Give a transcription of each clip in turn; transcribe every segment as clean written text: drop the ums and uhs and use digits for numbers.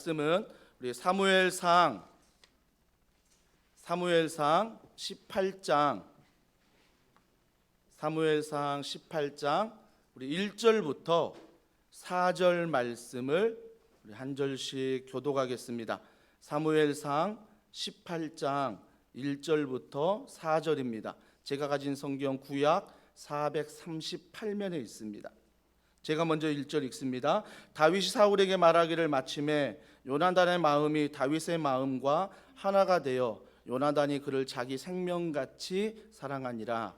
말씀은 우리 사무엘상 18장 우리 1절부터 4절 말씀을 우리 한 절씩 교독하겠습니다. 사무엘상 18장 1절부터 4절입니다. 제가 가진 성경 구약 438면에 있습니다. 제가 먼저 1절 읽습니다. 다윗이 사울에게 말하기를 마침에 요나단의 마음이 다윗의 마음과 하나가 되어 요나단이 그를 자기 생명같이 사랑하니라.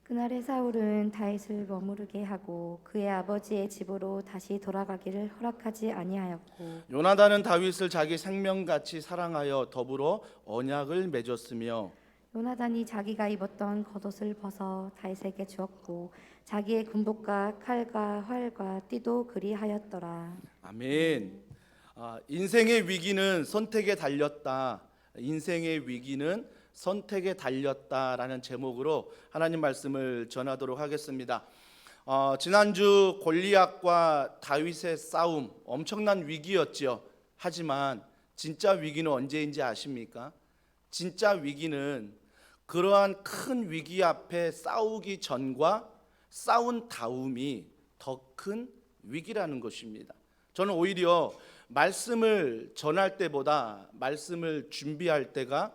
그날에 사울은 다윗을 머무르게 하고 그의 아버지의 집으로 다시 돌아가기를 허락하지 아니하였고, 요나단은 다윗을 자기 생명같이 사랑하여 더불어 언약을 맺었으며, 요나단이 자기가 입었던 겉옷을 벗어 다윗에게 주었고 자기의 군복과 칼과 활과 띠도 그리하였더라. 아멘. 인생의 위기는 선택에 달렸다. 인생의 위기는 선택에 달렸다라는 제목으로 하나님 말씀을 전하도록 하겠습니다. 지난주 골리앗과 다윗의 싸움, 엄청난 위기였죠. 하지만 진짜 위기는 언제인지 아십니까? 진짜 위기는 그러한 큰 위기 앞에 싸우기 전과 싸운 다음이 더 큰 위기라는 것입니다. 저는 오히려 말씀을 전할 때보다 말씀을 준비할 때가,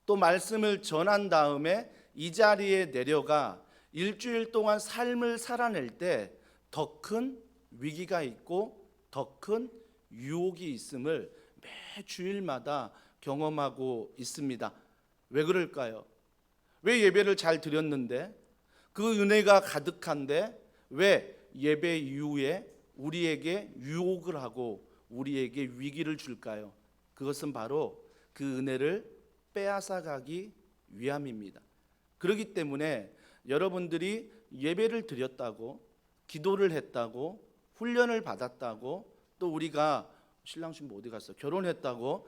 또 말씀을 전한 다음에 이 자리에 내려가 일주일 동안 삶을 살아낼 때 더 큰 위기가 있고 더 큰 유혹이 있음을 매 주일마다 경험하고 있습니다. 왜 그럴까요? 왜 예배를 잘 드렸는데, 그 은혜가 가득한데 왜 예배 이후에 우리에게 유혹을 하고 우리에게 위기를 줄까요? 그것은 바로 그 은혜를 빼앗아가기 위함입니다. 그렇기 때문에 여러분들이 예배를 드렸다고, 기도를 했다고, 훈련을 받았다고, 또 우리가 신랑 신부 어디 갔어? 결혼했다고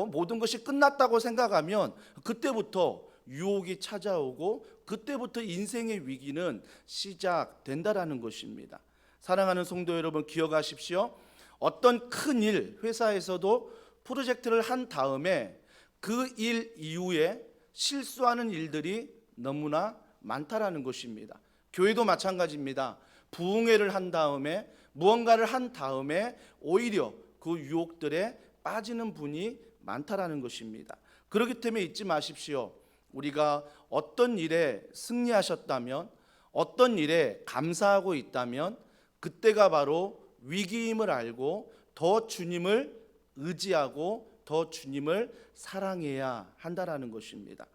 모든 것이 끝났다고 생각하면 그때부터 유혹이 찾아오고 그때부터 인생의 위기는 시작된다라는 것입니다. 사랑하는 성도 여러분, 기억하십시오. 어떤 큰 일, 회사에서도 프로젝트를 한 다음에 그 일 이후에 실수하는 일들이 너무나 많다라는 것입니다. 교회도 마찬가지입니다. 부흥회를 한 다음에, 무언가를 한 다음에 오히려 그 유혹들에 빠지는 분이 많다라는 것입니다. 그렇기 때문에 잊지 마십시오. 우리가 어떤 일에 승리하셨다면, 어떤 일에 감사하고 있다면 그때가 바로 위기임을 알고 더 주님을 의지하고 더 주님을 사랑해야 한다라는 것입니다.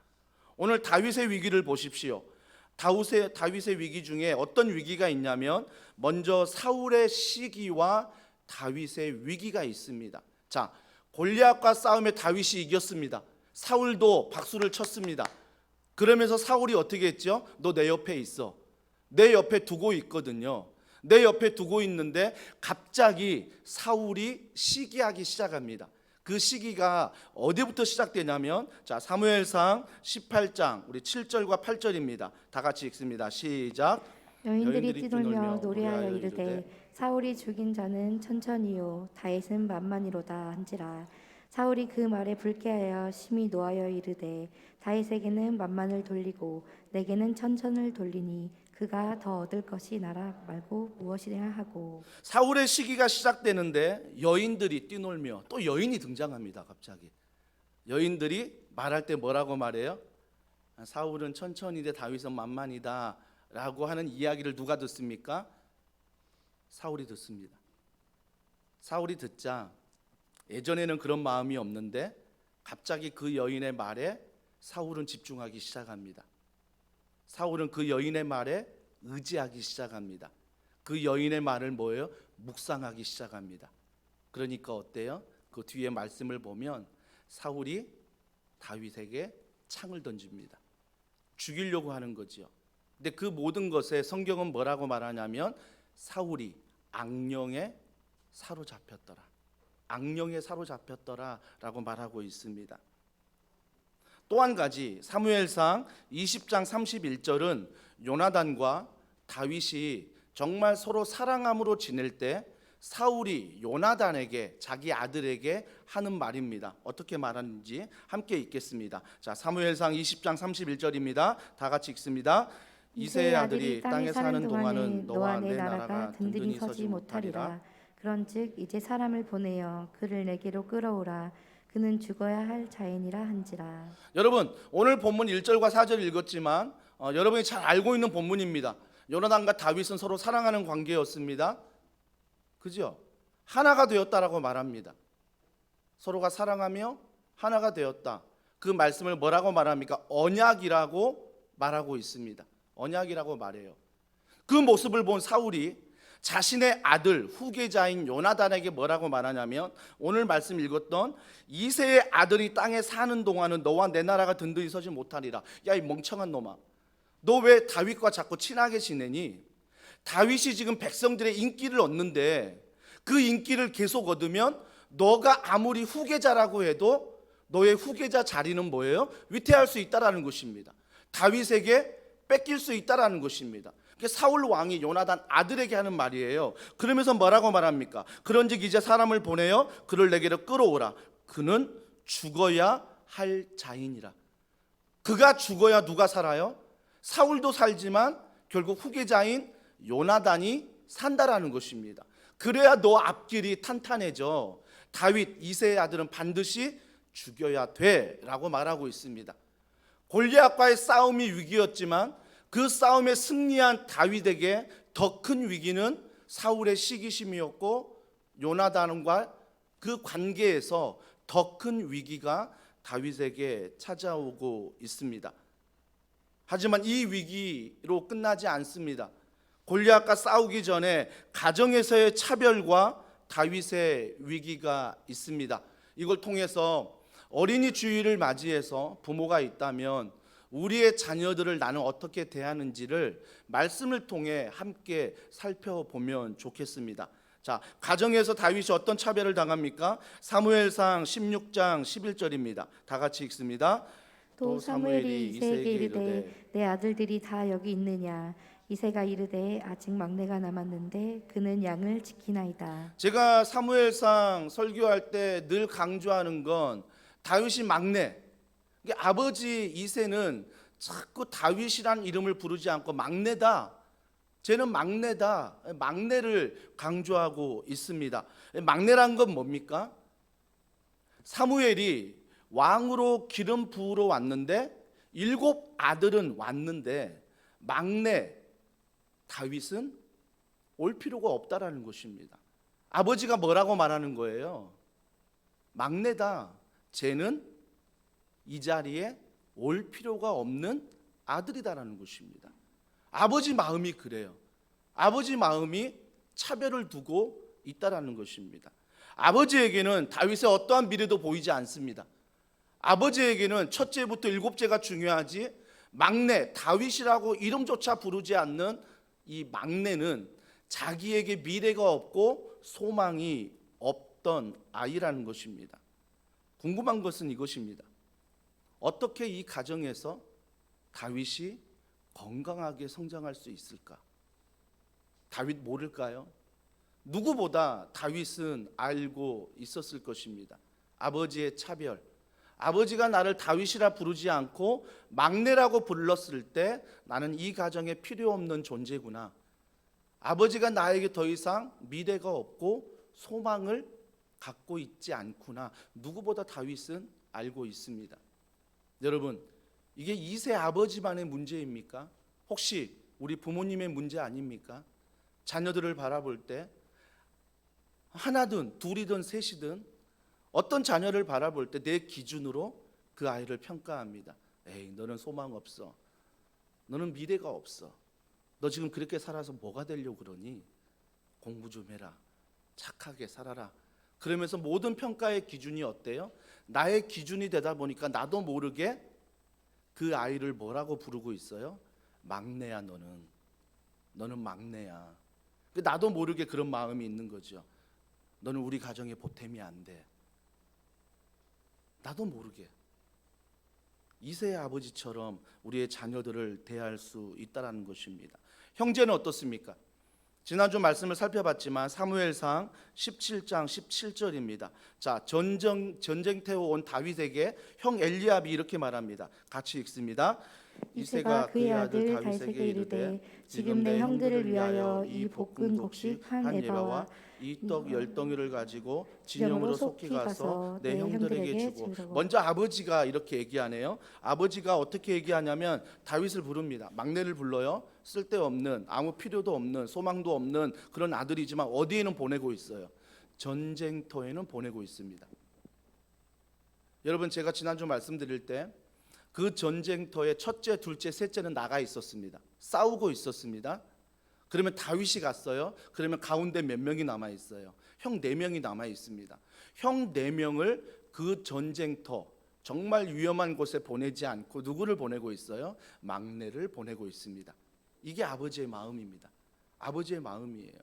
오늘 다윗의 위기를 보십시오. 다윗의 위기 중에 어떤 위기가 있냐면, 먼저 사울의 시기와 다윗의 위기가 있습니다. 자, 골리앗과 싸움에 다윗이 이겼습니다. 사울도 박수를 쳤습니다. 그러면서 사울이 어떻게 했죠? 너 내 옆에 있어. 내 옆에 두고 있거든요. 내 옆에 두고 있는데 갑자기 사울이 시기하기 시작합니다. 그 시기가 어디부터 시작되냐면, 자, 사무엘상 18장 우리 7절과 8절입니다. 다 같이 읽습니다. 시작. 여인들이 뛰놀며 노래하여 이르되 사울이 죽인 자는 천천히요 다윗은 만만이로다 한지라. 사울이 그 말에 불쾌하여 심히 노하여 이르되 다윗에게는 만만을 돌리고 내게는 천천을 돌리니 그가 더 얻을 것이 나라 말고 무엇이냐 하고. 사울의 시기가 시작되는데 여인들이 뛰놀며, 또 여인이 등장합니다. 갑자기 여인들이 말할 때 뭐라고 말해요? 사울은 천천히되 다윗은 만만이다 라고 하는 이야기를 누가 듣습니까? 사울이 듣습니다. 사울이 듣자 예전에는 그런 마음이 없는데 갑자기 그 여인의 말에 사울은 집중하기 시작합니다. 사울은 그 여인의 말에 의지하기 시작합니다. 그 여인의 말을 뭐예요? 묵상하기 시작합니다. 그러니까 어때요? 그 뒤에 말씀을 보면 사울이 다윗에게 창을 던집니다. 죽이려고 하는 거지요. 근데 그 모든 것에 성경은 뭐라고 말하냐면, 사울이 악령에 사로잡혔더라. 악령에 사로잡혔더라 라고 말하고 있습니다. 또 한 가지, 사무엘상 20장 31절은 요나단과 다윗이 정말 서로 사랑함으로 지낼 때 사울이 요나단에게, 자기 아들에게 하는 말입니다. 어떻게 말하는지 함께 읽겠습니다. 자, 사무엘상 20장 31절입니다. 다 같이 읽습니다. 이새의 아들이 땅에 사는 동안은 너와 내 나라가 든든히 서지 못하리라. 그런즉 이제 사람을 보내어 그를 내게로 끌어오라. 그는 죽어야 할 자인이라 한지라. 여러분, 오늘 본문 1절과 4절 읽었지만 여러분이 잘 알고 있는 본문입니다. 요나단과 다윗은 서로 사랑하는 관계였습니다. 그죠? 하나가 되었다라고 말합니다. 서로가 사랑하며 하나가 되었다. 그 말씀을 뭐라고 말합니까? 언약이라고 말하고 있습니다. 언약이라고 말해요. 그 모습을 본 사울이 자신의 아들 후계자인 요나단에게 뭐라고 말하냐면, 오늘 말씀 읽었던 이새의 아들이 땅에 사는 동안은 너와 내 나라가 든든히 서지 못하리라. 야, 이 멍청한 놈아, 너 왜 다윗과 자꾸 친하게 지내니? 다윗이 지금 백성들의 인기를 얻는데 그 인기를 계속 얻으면 너가 아무리 후계자라고 해도 너의 후계자 자리는 뭐예요? 위태할 수 있다라는 것입니다. 다윗에게 뺏길 수 있다라는 것입니다. 사울 왕이 요나단 아들에게 하는 말이에요. 그러면서 뭐라고 말합니까? 그런즉 이제 사람을 보내어 그를 내게로 끌어오라. 그는 죽어야 할 자인이라. 그가 죽어야 누가 살아요? 사울도 살지만 결국 후계자인 요나단이 산다라는 것입니다. 그래야 너 앞길이 탄탄해져. 다윗 이새의 아들은 반드시 죽여야 돼 라고 말하고 있습니다. 골리앗과의 싸움이 위기였지만 그 싸움에 승리한 다윗에게 더 큰 위기는 사울의 시기심이었고, 요나단과 그 관계에서 더 큰 위기가 다윗에게 찾아오고 있습니다. 하지만 이 위기로 끝나지 않습니다. 골리앗과 싸우기 전에 가정에서의 차별과 다윗의 위기가 있습니다. 이걸 통해서 어린이 주일을 맞이해서 부모가 있다면 우리의 자녀들을 나는 어떻게 대하는지를 말씀을 통해 함께 살펴보면 좋겠습니다. 자, 가정에서 다윗이 어떤 차별을 당합니까? 사무엘상 16장 11절입니다. 다 같이 읽습니다. 또 사무엘이 이새에게 이르되 내 아들들이 다 여기 있느냐? 이새가 이르되 아직 막내가 남았는데 그는 양을 지키나이다. 제가 사무엘상 설교할 때 늘 강조하는 건 다윗이 막내. 아버지 이새는 자꾸 다윗이란 이름을 부르지 않고 막내다. 쟤는 막내다. 막내를 강조하고 있습니다. 막내란 건 뭡니까? 사무엘이 왕으로 기름 부으러 왔는데 7 아들은 왔는데 막내 다윗은 올 필요가 없다라는 것입니다. 아버지가 뭐라고 말하는 거예요? 막내다. 쟤는 이 자리에 올 필요가 없는 아들이다라는 것입니다. 아버지 마음이 그래요. 아버지 마음이 차별을 두고 있다라는 것입니다. 아버지에게는 다윗의 어떠한 미래도 보이지 않습니다. 아버지에게는 첫째부터 7째가 중요하지 막내 다윗이라고 이름조차 부르지 않는 이 막내는 자기에게 미래가 없고 소망이 없던 아이라는 것입니다. 궁금한 것은 이것입니다. 어떻게 이 가정에서 다윗이 건강하게 성장할 수 있을까? 다윗 모를까요? 누구보다 다윗은 알고 있었을 것입니다. 아버지의 차별. 아버지가 나를 다윗이라 부르지 않고 막내라고 불렀을 때 나는 이 가정에 필요 없는 존재구나. 아버지가 나에게 더 이상 미래가 없고 소망을 갖고 있지 않구나. 누구보다 다윗은 알고 있습니다. 여러분, 이게 이새 아버지만의 문제입니까? 혹시 우리 부모님의 문제 아닙니까? 자녀들을 바라볼 때 하나든 둘이든 셋이든 어떤 자녀를 바라볼 때 내 기준으로 그 아이를 평가합니다. 에이, 너는 소망 없어. 너는 미래가 없어. 너 지금 그렇게 살아서 뭐가 되려고 그러니? 공부 좀 해라. 착하게 살아라. 그러면서 모든 평가의 기준이 어때요? 나의 기준이 되다 보니까 나도 모르게 그 아이를 뭐라고 부르고 있어요? 막내야 너는. 너는 막내야. 나도 모르게 그런 마음이 있는 거죠. 너는 우리 가정의 보탬이 안 돼. 나도 모르게 이새의 아버지처럼 우리의 자녀들을 대할 수 있다는 것입니다. 형제는 어떻습니까? 지난주 말씀을 살펴봤지만 사무엘상 17장 17절입니다. 자, 전쟁태워 온 다윗에게 형 엘리압이 이렇게 말합니다. 같이 읽습니다. 이새가 그의 아들 다윗에게 이르되 지금 내 형들을 위하여 이 볶은 곡식 한 에바와 이 떡 10덩이를 가지고 진영으로 속히 가서 내 형들에게 주고. 주라고. 먼저 아버지가 이렇게 얘기하네요. 아버지가 어떻게 얘기하냐면 다윗을 부릅니다. 막내를 불러요. 쓸데없는, 아무 필요도 없는, 소망도 없는 그런 아들이지만 어디에는 보내고 있어요? 전쟁터에는 보내고 있습니다. 여러분, 제가 지난주 말씀드릴 때 그 전쟁터에 첫째, 둘째, 셋째는 나가 있었습니다. 싸우고 있었습니다. 그러면 다윗이 갔어요. 그러면 가운데 몇 명이 남아 있어요? 형 4명이 남아 있습니다. 형 4명을 그 전쟁터, 정말 위험한 곳에 보내지 않고 누구를 보내고 있어요? 막내를 보내고 있습니다. 이게 아버지의 마음입니다. 아버지의 마음이에요.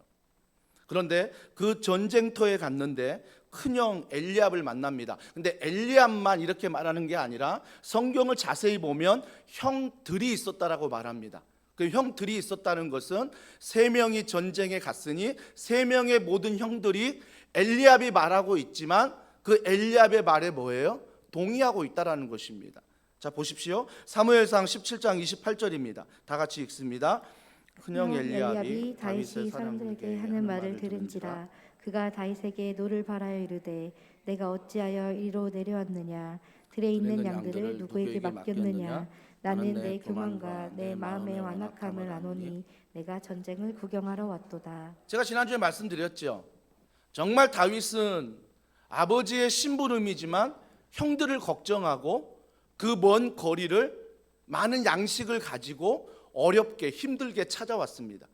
그런데 그 전쟁터에 갔는데 큰형 엘리압을 만납니다. 근데 엘리압만 이렇게 말하는 게 아니라 성경을 자세히 보면 형들이 있었다라고 말합니다. 그 형들이 있었다는 것은 3명이 전쟁에 갔으니 3명의 모든 형들이 엘리압이 말하고 있지만 그 엘리압의 말에 뭐예요? 동의하고 있다라는 것입니다. 자, 보십시오. 사무엘상 17장 28절입니다. 다 같이 읽습니다. 큰형 엘리압이 다윗이 사람들에게 하는 말을 들은지라 그가 다윗에게 노를 바라여 이르되 내가 어찌하여 이리로 내려왔느냐 들에 있는 양들을 누구에게 맡겼느냐 나는 내 교만과 내 마음의 완악함을 아노니 내가 전쟁을 구경하러 왔도다. 제가 지난주에 말씀드렸죠. 정말 다윗은 아버지의 심부름이지만 형들을 걱정하고 그 먼 거리를 많은 양식을 가지고 어렵게 힘들게 찾아왔습니다.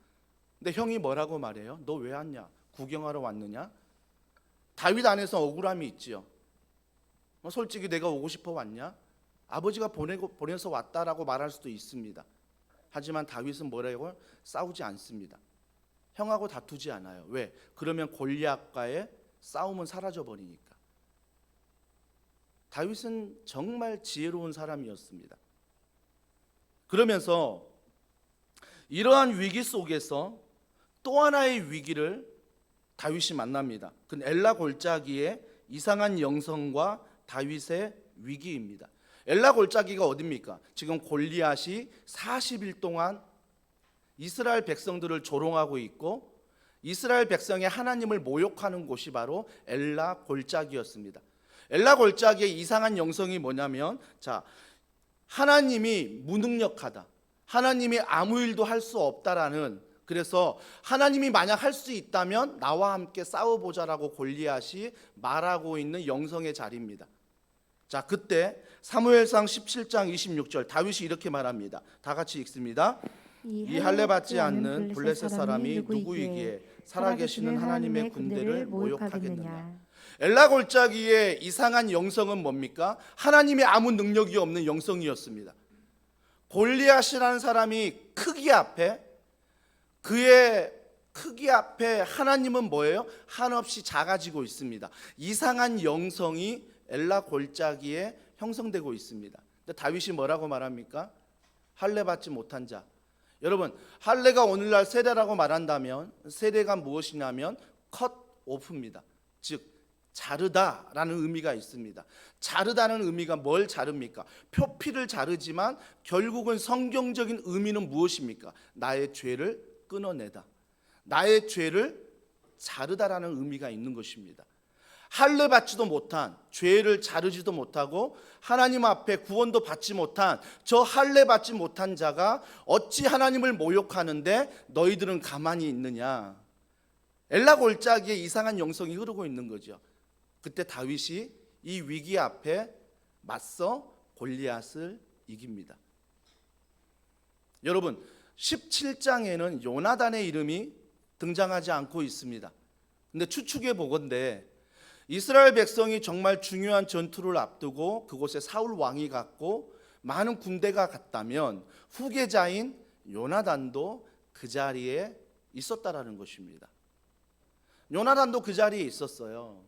근데 형이 뭐라고 말해요? 너 왜 왔냐? 구경하러 왔느냐? 다윗 안에서 억울함이 있지요. 솔직히 내가 오고 싶어 왔냐? 아버지가 보내서 왔다라고 말할 수도 있습니다. 하지만 다윗은 뭐라고? 싸우지 않습니다. 형하고 다투지 않아요. 왜? 그러면 골리앗과의 싸움은 사라져 버리니까. 다윗은 정말 지혜로운 사람이었습니다. 그러면서 이러한 위기 속에서 또 하나의 위기를 다윗이 만납니다. 그건 엘라 골짜기의 이상한 영성과 다윗의 위기입니다. 엘라 골짜기가 어디입니까? 지금 골리앗이 40일 동안 이스라엘 백성들을 조롱하고 있고 이스라엘 백성이 하나님을 모욕하는 곳이 바로 엘라 골짜기였습니다. 엘라 골짜기의 이상한 영성이 뭐냐면, 자, 하나님이 무능력하다, 하나님이 아무 일도 할 수 없다라는, 그래서 하나님이 만약 할 수 있다면 나와 함께 싸워보자라고 골리앗이 말하고 있는 영성의 자리입니다. 자, 그때 사무엘상 17장 26절 다윗이 이렇게 말합니다. 다 같이 읽습니다. 이 할례 받지 않는 블레셋 사람이 누구이기에 살아계시는 하나님의 군대를 모욕하겠느냐. 엘라 골짜기의 이상한 영성은 뭡니까? 하나님의 아무 능력이 없는 영성이었습니다. 골리앗이라는 사람이 크기 앞에, 그의 크기 앞에 하나님은 뭐예요? 한없이 작아지고 있습니다. 이상한 영성이 엘라 골짜기에 형성되고 있습니다. 근데 다윗이 뭐라고 말합니까? 할례 받지 못한 자. 여러분, 할례가 오늘날 세례라고 말한다면 세례가 무엇이냐면 컷 오프입니다. 즉 자르다라는 의미가 있습니다. 자르다는 의미가 뭘 자릅니까? 표피를 자르지만 결국은 성경적인 의미는 무엇입니까? 나의 죄를 끊어내다, 나의 죄를 자르다라는 의미가 있는 것입니다. 할례 받지도 못한, 죄를 자르지도 못하고 하나님 앞에 구원도 받지 못한 저 할례 받지 못한 자가 어찌 하나님을 모욕하는데 너희들은 가만히 있느냐. 엘라 골짜기에 이상한 영성이 흐르고 있는 거죠. 그때 다윗이 이 위기 앞에 맞서 골리앗을 이깁니다. 여러분, 17장에는 요나단의 이름이 등장하지 않고 있습니다. 근데 추측해 보건대 이스라엘 백성이 정말 중요한 전투를 앞두고 그곳에 사울 왕이 갔고 많은 군대가 갔다면 후계자인 요나단도 그 자리에 있었다라는 것입니다. 요나단도 그 자리에 있었어요.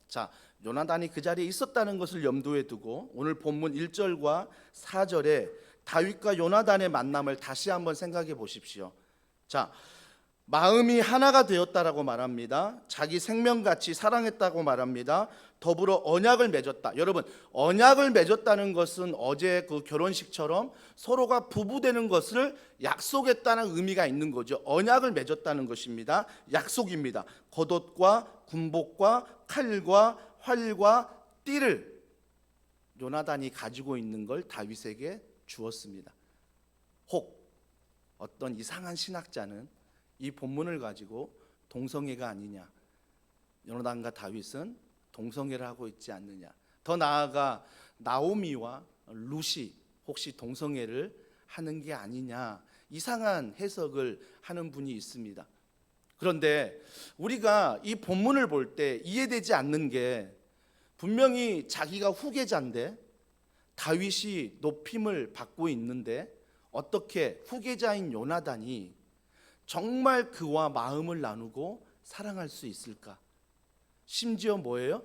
자, 요나단이 그 자리에 있었다는 것을 염두에 두고 오늘 본문 1절과 4절에 다윗과 요나단의 만남을 다시 한번 생각해 보십시오. 자, 마음이 하나가 되었다라고 말합니다. 자기 생명같이 사랑했다고 말합니다. 더불어 언약을 맺었다. 여러분, 언약을 맺었다는 것은 어제 그 결혼식처럼 서로가 부부 되는 것을 약속했다는 의미가 있는 거죠. 언약을 맺었다는 것입니다. 약속입니다. 겉옷과 군복과 칼과 활과 띠를 요나단이 가지고 있는 걸 다윗에게 주었습니다. 혹 어떤 이상한 신학자는 이 본문을 가지고 동성애가 아니냐, 요나단과 다윗은 동성애를 하고 있지 않느냐, 더 나아가 나오미와 룻이 혹시 동성애를 하는 게 아니냐, 이상한 해석을 하는 분이 있습니다. 그런데 우리가 이 본문을 볼 때 이해되지 않는 게, 분명히 자기가 후계자인데 다윗이 높임을 받고 있는데 어떻게 후계자인 요나단이 정말 그와 마음을 나누고 사랑할 수 있을까? 심지어 뭐예요?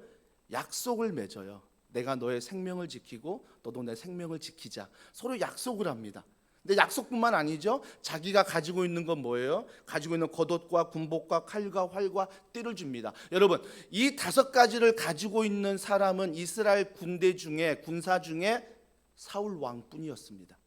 약속을 맺어요. 내가 너의 생명을 지키고 너도 내 생명을 지키자. 서로 약속을 합니다. 근데 약속뿐만 아니죠. 자기가 가지고 있는 건 뭐예요? 가지고 있는 겉옷과 군복과 칼과 활과 띠를 줍니다. 여러분, 이 5가지를 가지고 있는 사람은 이스라엘 군대 중에, 군사 중에 사울 왕뿐이었습니다.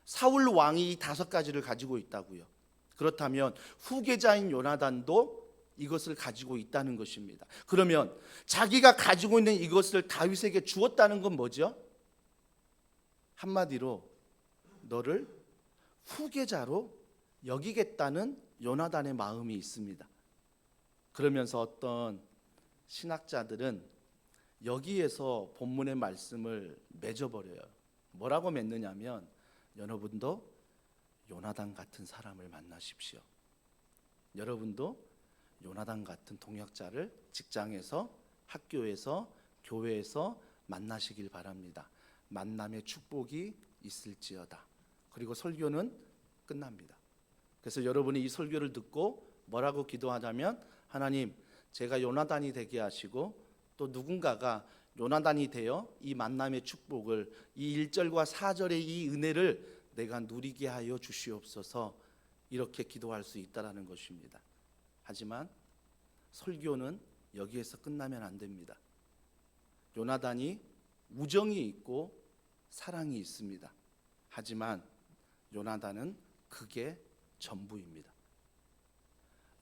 사울 왕이 이 5가지를 가지고 있다고요. 그렇다면 후계자인 요나단도 이것을 가지고 있다는 것입니다. 그러면 자기가 가지고 있는 이것을 다윗에게 주었다는 건 뭐죠? 한마디로 너를 후계자로 여기겠다는 요나단의 마음이 있습니다. 그러면서 어떤 신학자들은 여기에서 본문의 말씀을 맺어버려요. 뭐라고 맺느냐면, 여러분도 요나단 같은 사람을 만나십시오. 여러분도 요나단 같은 동역자를 직장에서, 학교에서, 교회에서 만나시길 바랍니다. 만남의 축복이 있을지어다. 그리고 설교는 끝납니다. 그래서 여러분이 이 설교를 듣고 뭐라고 기도하자면, 하나님, 제가 요나단이 되게 하시고 또 누군가가 요나단이 되어 이 만남의 축복을, 이 1절과 4절의 이 은혜를 내가 누리게 하여 주시옵소서, 이렇게 기도할 수 있다라는 것입니다. 하지만 설교는 여기에서 끝나면 안 됩니다. 요나단이 우정이 있고 사랑이 있습니다. 하지만 요나단은 그게 전부입니다.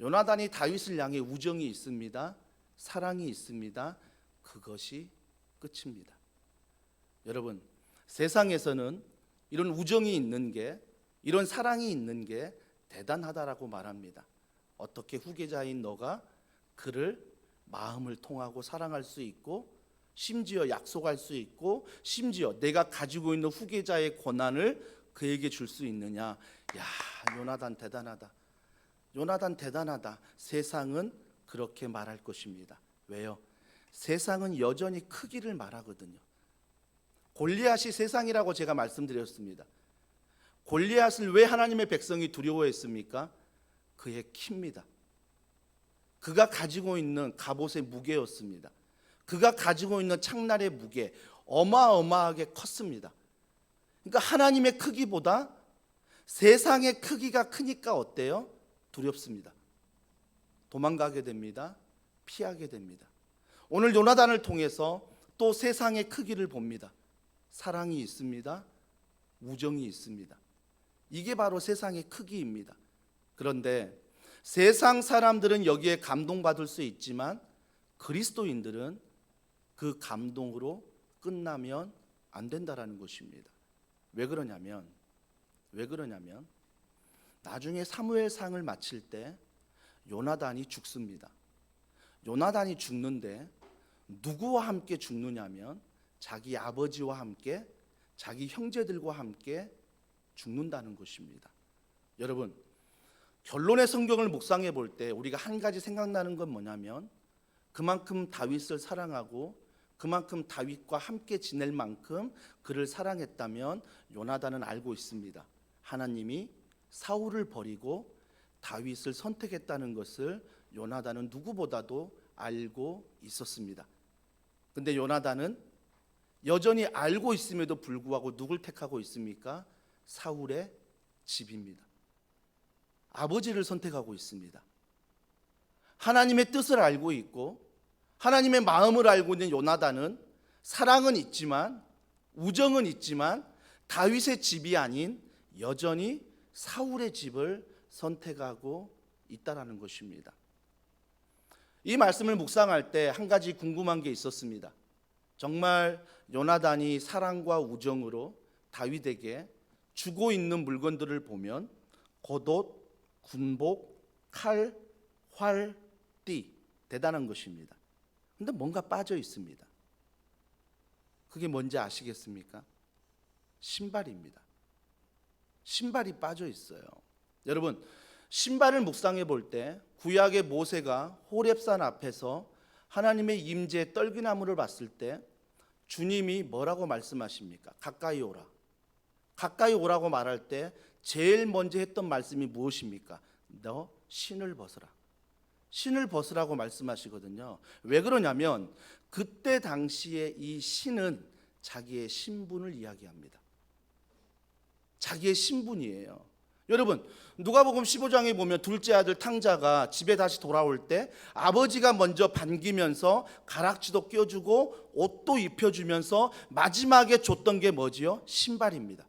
요나단이 다윗을 향해 우정이 있습니다. 사랑이 있습니다. 그것이 끝입니다. 여러분, 세상에서는 이런 우정이 있는 게, 이런 사랑이 있는 게 대단하다라고 말합니다. 어떻게 후계자인 너가 그를 마음을 통하고 사랑할 수 있고, 심지어 약속할 수 있고, 심지어 내가 가지고 있는 후계자의 권한을 그에게 줄 수 있느냐. 야, 요나단 대단하다. 요나단 대단하다. 세상은 그렇게 말할 것입니다. 왜요? 세상은 여전히 크기를 말하거든요. 골리앗이 세상이라고 제가 말씀드렸습니다. 골리앗을 왜 하나님의 백성이 두려워했습니까? 그의 키입니다. 그가 가지고 있는 갑옷의 무게였습니다. 그가 가지고 있는 창날의 무게, 어마어마하게 컸습니다. 그러니까 하나님의 크기보다 세상의 크기가 크니까 어때요? 두렵습니다. 도망가게 됩니다. 피하게 됩니다. 오늘 요나단을 통해서 또 세상의 크기를 봅니다. 사랑이 있습니다. 우정이 있습니다. 이게 바로 세상의 크기입니다. 그런데 세상 사람들은 여기에 감동받을 수 있지만 그리스도인들은 그 감동으로 끝나면 안 된다라는 것입니다. 왜 그러냐면 나중에 사무엘상을 마칠 때 요나단이 죽습니다. 요나단이 죽는데 누구와 함께 죽느냐면 자기 아버지와 함께, 자기 형제들과 함께 죽는다는 것입니다. 여러분, 결론의 성경을 묵상해 볼 때 우리가 한 가지 생각나는 건 뭐냐면, 그만큼 다윗을 사랑하고 그만큼 다윗과 함께 지낼 만큼 그를 사랑했다면 요나단은 알고 있습니다. 하나님이 사울을 버리고 다윗을 선택했다는 것을 요나단은 누구보다도 알고 있었습니다. 근데 요나단은 여전히 알고 있음에도 불구하고 누굴 택하고 있습니까? 사울의 집입니다. 아버지를 선택하고 있습니다. 하나님의 뜻을 알고 있고 하나님의 마음을 알고 있는 요나단은 사랑은 있지만 우정은 있지만 다윗의 집이 아닌 여전히 사울의 집을 선택하고 있다라는 것입니다. 이 말씀을 묵상할 때 한 가지 궁금한 게 있었습니다. 정말 요나단이 사랑과 우정으로 다윗에게 주고 있는 물건들을 보면 겉옷, 군복, 칼, 활, 띠, 대단한 것입니다. 근데 뭔가 빠져 있습니다. 그게 뭔지 아시겠습니까? 신발입니다. 신발이 빠져 있어요. 여러분, 신발을 묵상해 볼 때 구약의 모세가 호렙산 앞에서 하나님의 임재 떨기나무를 봤을 때 주님이 뭐라고 말씀하십니까? 가까이 오라. 가까이 오라고 말할 때 제일 먼저 했던 말씀이 무엇입니까? 너 신을 벗어라. 신을 벗으라고 말씀하시거든요. 왜 그러냐면 그때 당시에 이 신은 자기의 신분을 이야기합니다. 자기의 신분이에요. 여러분, 누가복음 15장에 보면 둘째 아들 탕자가 집에 다시 돌아올 때 아버지가 먼저 반기면서 가락지도 껴주고 옷도 입혀주면서 마지막에 줬던 게 뭐지요? 신발입니다.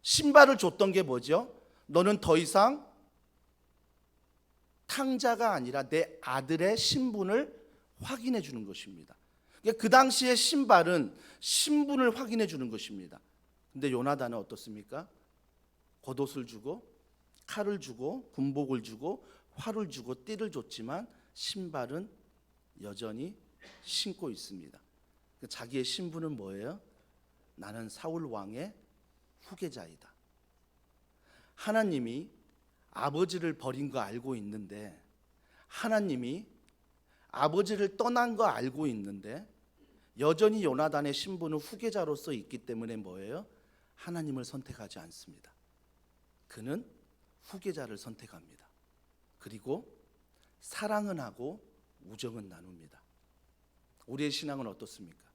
신발을 줬던 게 뭐죠? 너는 더 이상 탕자가 아니라 내 아들의 신분을 확인해 주는 것입니다. 그 당시의 신발은 신분을 확인해 주는 것입니다. 근데 요나단은 어떻습니까? 겉옷을 주고 칼을 주고 군복을 주고 활을 주고 띠를 줬지만 신발은 여전히 신고 있습니다. 자기의 신분은 뭐예요? 나는 사울 왕의 후계자이다. 하나님이 아버지를 버린 거 알고 있는데, 하나님이 아버지를 떠난 거 알고 있는데 여전히 요나단의 신분은 후계자로서 있기 때문에 뭐예요? 하나님을 선택하지 않습니다. 그는 후계자를 선택합니다. 그리고 사랑은 하고 우정은 나눕니다. 우리의 신앙은 어떻습니까?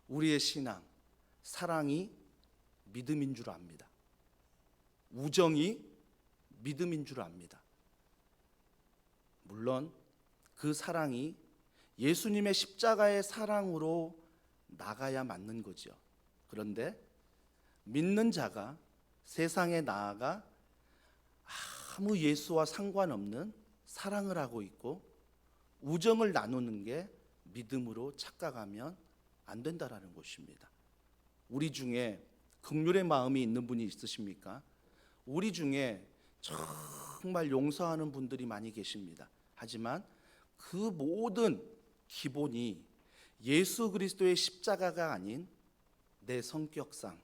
우리의 신앙, 사랑이 믿음인 줄 압니다. 우정이 믿음인 줄 압니다. 물론 그 사랑이 예수님의 십자가의 사랑으로 나가야 맞는 거죠. 그런데 믿는 자가 세상에 나아가 아무 예수와 상관없는 사랑을 하고 있고 우정을 나누는 게 믿음으로 착각하면 안 된다라는 것입니다. 우리 중에 긍휼의 마음이 있는 분이 있으십니까? 우리 중에 정말 용서하는 분들이 많이 계십니다. 하지만 그 모든 기본이 예수 그리스도의 십자가가 아닌 내 성격상,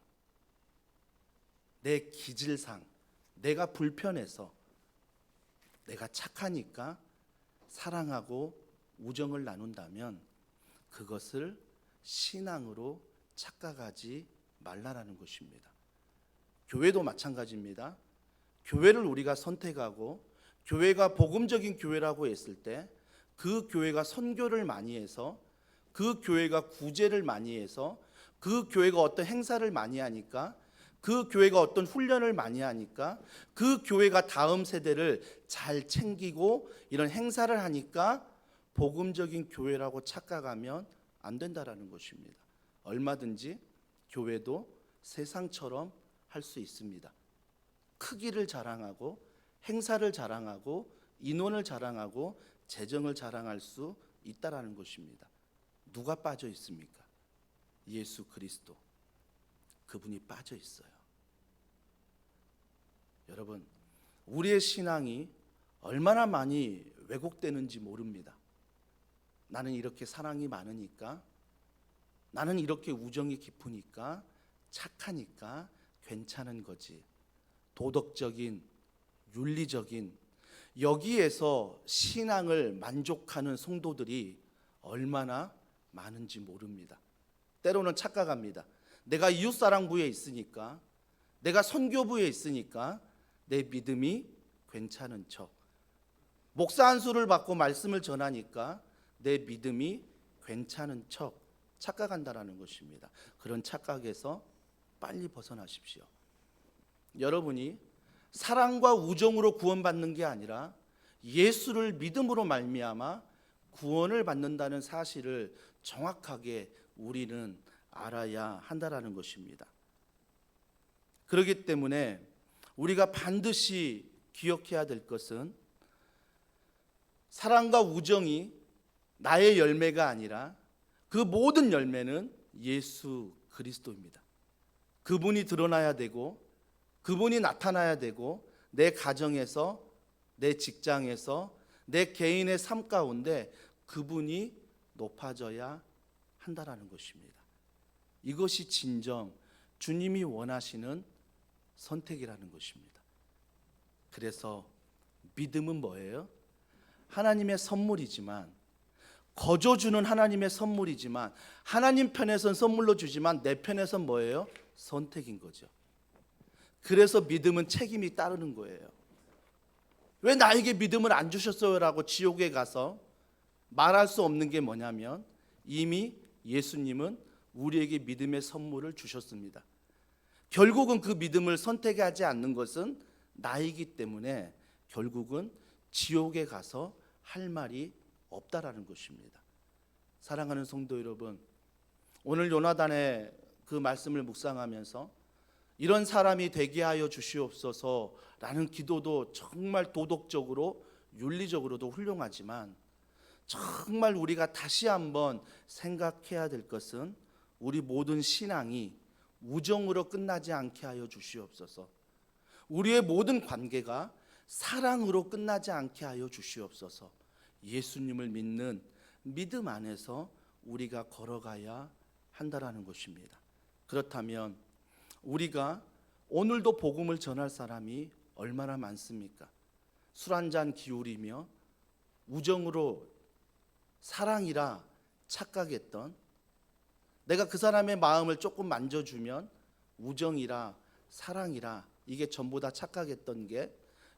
내 기질상, 내가 불편해서, 내가 착하니까 사랑하고 우정을 나눈다면 그것을 신앙으로 착각하지 말라라는 것입니다. 교회도 마찬가지입니다. 교회를 우리가 선택하고 교회가 복음적인 교회라고 했을 때 그 교회가 선교를 많이 해서, 그 교회가 구제를 많이 해서, 그 교회가 어떤 행사를 많이 하니까, 그 교회가 어떤 훈련을 많이 하니까, 그 교회가 다음 세대를 잘 챙기고 이런 행사를 하니까 복음적인 교회라고 착각하면 안 된다라는 것입니다. 얼마든지 교회도 세상처럼 할 수 있습니다. 크기를 자랑하고 행사를 자랑하고 인원을 자랑하고 재정을 자랑할 수 있다라는 것입니다. 누가 빠져 있습니까? 예수 그리스도. 그분이 빠져 있어요. 여러분, 우리의 신앙이 얼마나 많이 왜곡되는지 모릅니다. 나는 이렇게 사랑이 많으니까, 나는 이렇게 우정이 깊으니까, 착하니까 괜찮은 거지. 도덕적인, 윤리적인, 여기에서 신앙을 만족하는 성도들이 얼마나 많은지 모릅니다. 때로는 착각합니다. 내가 이웃사랑부에 있으니까, 내가 선교부에 있으니까 내 믿음이 괜찮은 척, 목사 안수를 받고 말씀을 전하니까 내 믿음이 괜찮은 척 착각한다라는 것입니다. 그런 착각에서 빨리 벗어나십시오. 여러분이 사랑과 우정으로 구원받는 게 아니라 예수를 믿음으로 말미암아 구원을 받는다는 사실을 정확하게 우리는 알아야 한다라는 것입니다. 그렇기 때문에 우리가 반드시 기억해야 될 것은 사랑과 우정이 나의 열매가 아니라 그 모든 열매는 예수 그리스도입니다. 그분이 드러나야 되고 그분이 나타나야 되고 내 가정에서, 내 직장에서, 내 개인의 삶 가운데 그분이 높아져야 한다라는 것입니다. 이것이 진정 주님이 원하시는 선택이라는 것입니다. 그래서 믿음은 뭐예요? 하나님의 선물이지만, 거저주는 하나님의 선물이지만, 하나님 편에선 선물로 주지만 내 편에선 뭐예요? 선택인 거죠. 그래서 믿음은 책임이 따르는 거예요. 왜 나에게 믿음을 안 주셨어요? 라고 지옥에 가서 말할 수 없는 게 뭐냐면 이미 예수님은 우리에게 믿음의 선물을 주셨습니다. 결국은 그 믿음을 선택하지 않는 것은 나이기 때문에 결국은 지옥에 가서 할 말이 없다라는 것입니다. 사랑하는 성도 여러분, 오늘 요나단의 그 말씀을 묵상하면서 이런 사람이 되게 하여 주시옵소서라는 기도도 정말 도덕적으로 윤리적으로도 훌륭하지만 정말 우리가 다시 한번 생각해야 될 것은 우리 모든 신앙이 우정으로 끝나지 않게 하여 주시옵소서. 우리의 모든 관계가 사랑으로 끝나지 않게 하여 주시옵소서. 예수님을 믿는 믿음 안에서 우리가 걸어가야 한다라는 것입니다. 그렇다면 우리가 오늘도 복음을 전할 사람이 얼마나 많습니까? 술 한잔 기울이며 우정으로 사랑이라 착각했던, 내가 그 사람의 마음을 조금 만져주면 우정이라 사랑이라 이게 전부 다 착각했던 게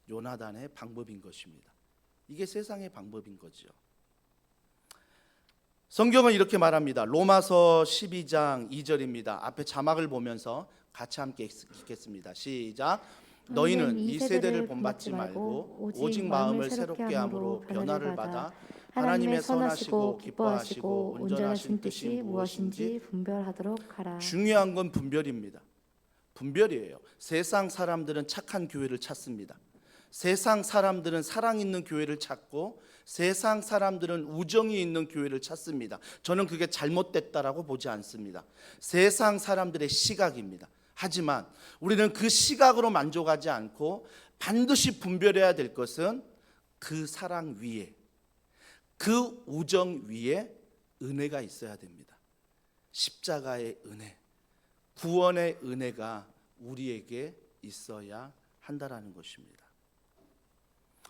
요나단의 방법인 것입니다. 이게 세상의 방법인 거죠. 성경은 이렇게 말합니다. 로마서 12장 2절입니다. 앞에 자막을 보면서 같이 함께 읽겠습니다. 시작. 너희는 이 세대를 본받지 말고 오직 마음을 새롭게 함으로 변화를 받아 하나님의 선하시고 기뻐하시고 온전하신 뜻이 무엇인지 분별하도록 하라. 중요한 건 분별입니다. 분별이에요. 세상 사람들은 착한 교회를 찾습니다. 세상 사람들은 사랑 있는 교회를 찾고 세상 사람들은 우정이 있는 교회를 찾습니다. 저는 그게 잘못됐다라고 보지 않습니다. 세상 사람들의 시각입니다. 하지만 우리는 그 시각으로 만족하지 않고 반드시 분별해야 될 것은 그 사랑 위에, 그 우정 위에 은혜가 있어야 됩니다. 십자가의 은혜, 구원의 은혜가 우리에게 있어야 한다라는 것입니다.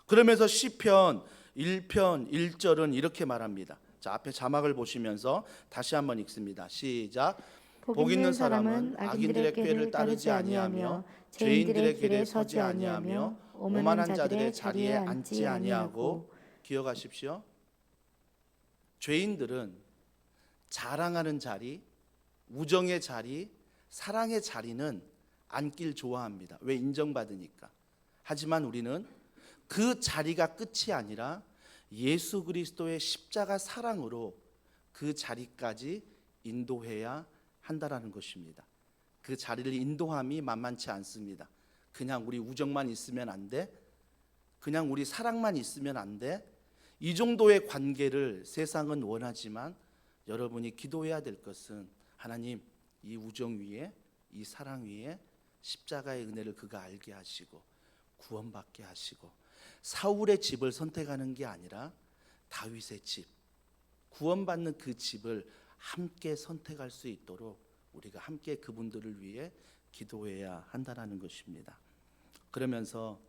그러면서 시편 1편 1절은 이렇게 말합니다. 자, 앞에 자막을 보시면서 다시 한번 읽습니다. 시작. 복 있는 사람은 악인들의 꾀를 따르지 아니하며 죄인들의 길에 서지 아니하며 오만한 자들의 자리에 앉지 아니하고. 기억하십시오. 죄인들은 자랑하는 자리, 우정의 자리, 사랑의 자리는 앉길 좋아합니다. 왜? 인정받으니까. 하지만 우리는 그 자리가 끝이 아니라 예수 그리스도의 십자가 사랑으로 그 자리까지 인도해야 한다라는 것입니다. 그 자리를 인도함이 만만치 않습니다. 그냥 우리 우정만 있으면 안 돼. 그냥 우리 사랑만 있으면 안 돼. 이 정도의 관계를 세상은 원하지만 여러분이 기도해야 될 것은 하나님, 이 우정 위에, 이 사랑 위에 십자가의 은혜를 그가 알게 하시고 구원받게 하시고 사울의 집을 선택하는 게 아니라 다윗의 집, 구원받는 그 집을 함께 선택할 수 있도록 우리가 함께 그분들을 위해 기도해야 한다는 것입니다. 그러면서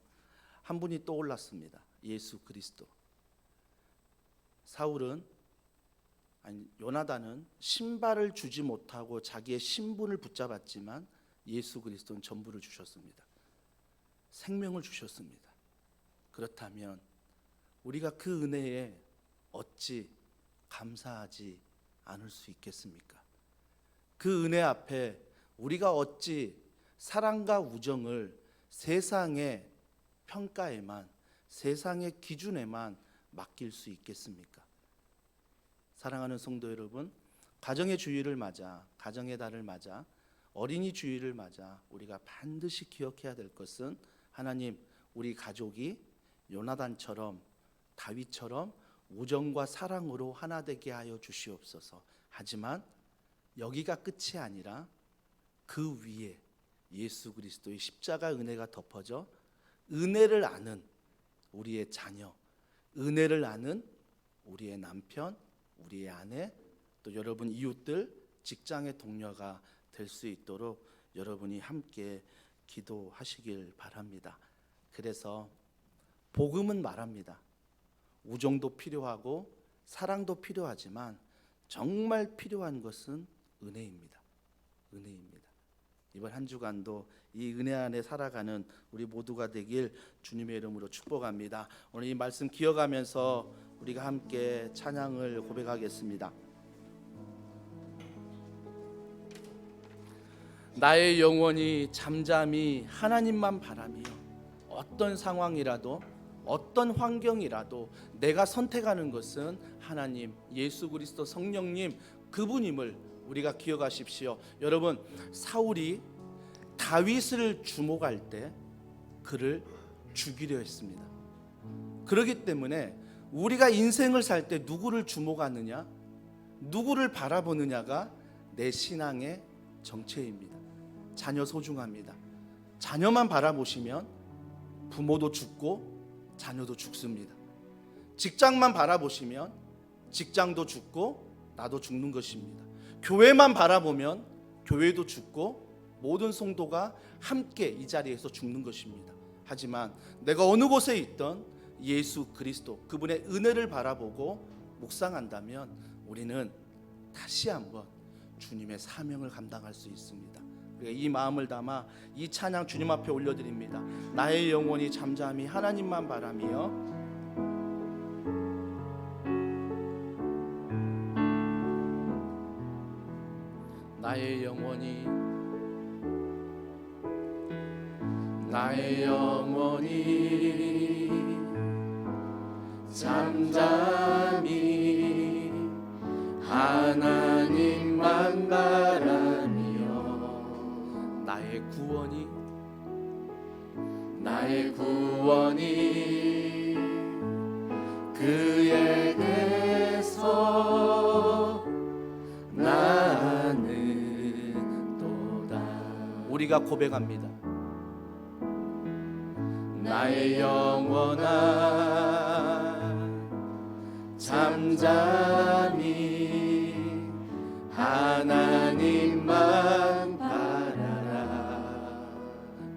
한 분이 떠올랐습니다. 예수 그리스도. 요나단은 신발을 주지 못하고 자기의 신분을 붙잡았지만 예수 그리스도는 전부를 주셨습니다. 생명을 주셨습니다. 그렇다면 우리가 그 은혜에 어찌 감사하지 않을 수 있겠습니까? 그 은혜 앞에 우리가 어찌 사랑과 우정을 세상의 평가에만, 세상의 기준에만 맡길 수 있겠습니까? 사랑하는 성도 여러분, 가정의 주일을 맞아, 가정의 달을 맞아, 어린이 주일을 맞아 우리가 반드시 기억해야 될 것은, 하나님, 우리 가족이 요나단처럼, 다윗처럼 우정과 사랑으로 하나 되게 하여 주시옵소서. 하지만 여기가 끝이 아니라 그 위에 예수 그리스도의 십자가 은혜가 덮어져 은혜를 아는 우리의 자녀, 은혜를 아는 우리의 남편, 우리의 아내, 또 여러분 이웃들, 직장의 동료가 될 수 있도록 여러분이 함께 기도하시길 바랍니다. 그래서 복음은 말합니다. 우정도 필요하고 사랑도 필요하지만 정말 필요한 것은 은혜입니다. 은혜입니다. 이번 한 주간도 이 은혜 안에 살아가는 우리 모두가 되길 주님의 이름으로 축복합니다. 오늘 이 말씀 기억하면서 우리가 함께 찬양을 고백하겠습니다. 나의 영혼이 잠잠히 하나님만 바라며 어떤 상황이라도 어떤 환경이라도 내가 선택하는 것은 하나님, 예수 그리스도 성령님 그분임을 우리가 기억하십시오. 여러분, 사울이 다윗을 주목할 때 그를 죽이려 했습니다. 그렇기 때문에 우리가 인생을 살 때 누구를 주목하느냐, 누구를 바라보느냐가 내 신앙의 정체입니다. 자녀 소중합니다. 자녀만 바라보시면 부모도 죽고 자녀도 죽습니다. 직장만 바라보시면 직장도 죽고 나도 죽는 것입니다. 교회만 바라보면 교회도 죽고 모든 성도가 함께 이 자리에서 죽는 것입니다. 하지만 내가 어느 곳에 있던 예수 그리스도 그분의 은혜를 바라보고 묵상한다면 우리는 다시 한번 주님의 사명을 감당할 수 있습니다. 이 마음을 담아 이 찬양 주님 앞에 올려드립니다. 나의 영혼이 잠잠히 하나님만 바라며 나의 영혼이 잠잠히 하나님만 바라며 나의 구원이 그에게서 나는 도다. 우리가 고백합니다. 나의 영혼아 잠잠히 하나님만 바라라.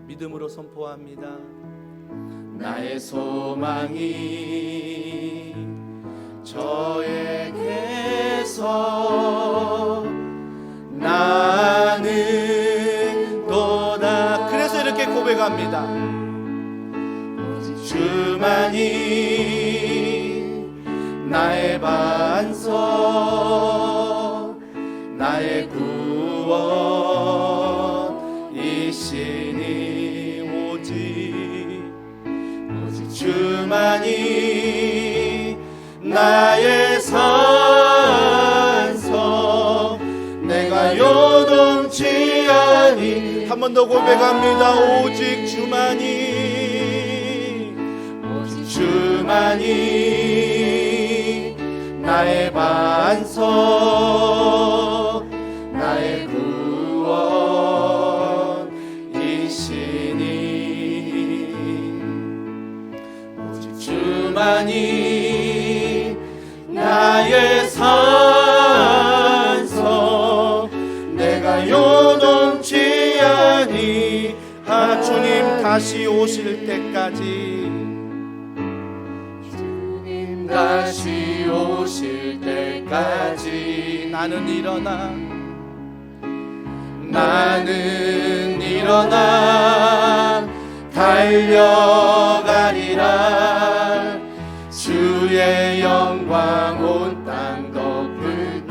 믿음으로 선포합니다. 나의 소망이 저에게서 나는 도다. 그래서 이렇게 고백합니다. 오직 주만이 나의 반석, 나의 구원이시니 오직 주만이 나의 산석, 내가 요동치 아니. 한 번 더 고백합니다. 오직 주만이 나의 반석, 나의 구원이시니 오직 주만이 나의 산석, 내가 요동치 아니. 주님 다시 오실 때까지, 주님 다시 오실 때까지 나는 일어나 달려가리라. 주의 영광 온 땅 덮을.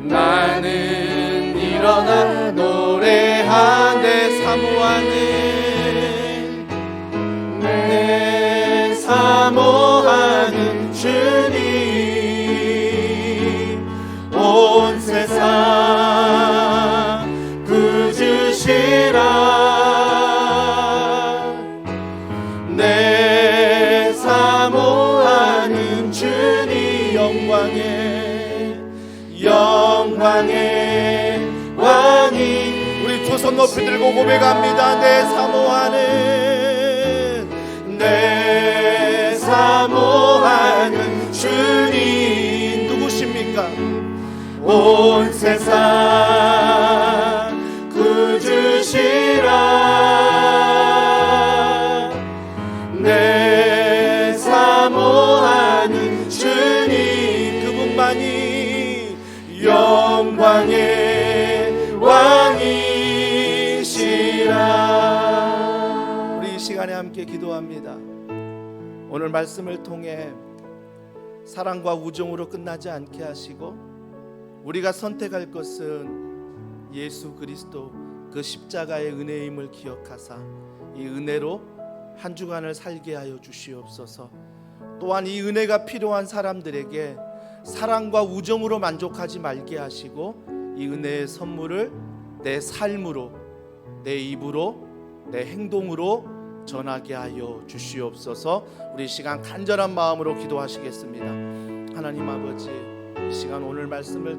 나는 일어나 노래하리라. 사모하는 주님, 온 세상 구주시라. 내 사모하는 주님, 영광의 왕이. 우리 두 손 높이 들고 고백합니다. 내 사모하는 주님 누구십니까? 온 세상 구주시라. 내 사모하는 주님, 그분만이 영광의 왕이시라. 우리 이 시간에 함께 기도합니다. 오늘 말씀을 통해 사랑과 우정으로 끝나지 않게 하시고 우리가 선택할 것은 예수 그리스도 그 십자가의 은혜임을 기억하사 이 은혜로 한 주간을 살게 하여 주시옵소서. 또한 이 은혜가 필요한 사람들에게 사랑과 우정으로 만족하지 말게 하시고 이 은혜의 선물을 내 삶으로, 내 입으로, 내 행동으로 전하게 하여 주시옵소서. 우리 시간 간절한 마음으로 기도하시겠습니다. 하나님 아버지, 이 시간 오늘 말씀을